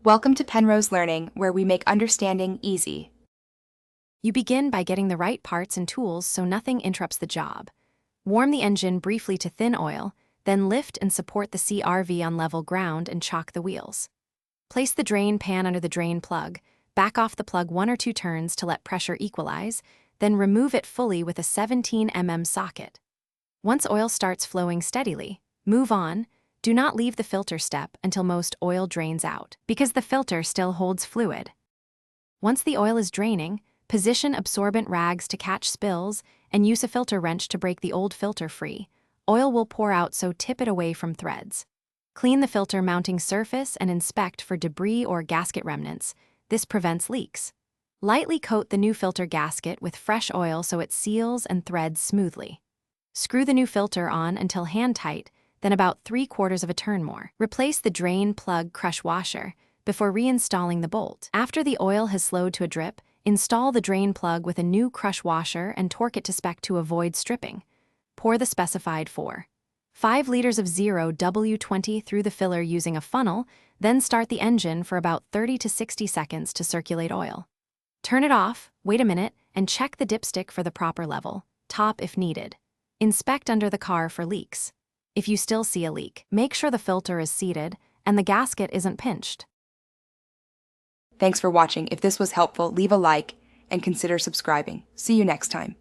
Welcome to Penrose Learning, where we make understanding easy. You begin by getting the right parts and tools so nothing interrupts the job. Warm the engine briefly to thin oil, then lift and support the CRV on level ground and chock the wheels. Place the drain pan under the drain plug, back off the plug 1 or 2 turns to let pressure equalize, then remove it fully with a 17 mm socket. Once oil starts flowing steadily, move on. Do not leave the filter step until most oil drains out, because the filter still holds fluid. Once the oil is draining, position absorbent rags to catch spills and use a filter wrench to break the old filter free. Oil will pour out, so tip it away from threads. Clean the filter mounting surface and inspect for debris or gasket remnants. This prevents leaks. Lightly coat the new filter gasket with fresh oil so it seals and threads smoothly. Screw the new filter on until hand tight, then about 3/4 of a turn more. Replace the drain plug crush washer before reinstalling the bolt. After the oil has slowed to a drip, install the drain plug with a new crush washer and torque it to spec to avoid stripping. Pour the specified 5 liters of 0W20 through the filler using a funnel, then start the engine for about 30 to 60 seconds to circulate oil. Turn it off, wait a minute, and check the dipstick for the proper level, top if needed. Inspect under the car for leaks. If you still see a leak, make sure the filter is seated and the gasket isn't pinched. Thanks for watching. If this was helpful, leave a like and consider subscribing. See you next time.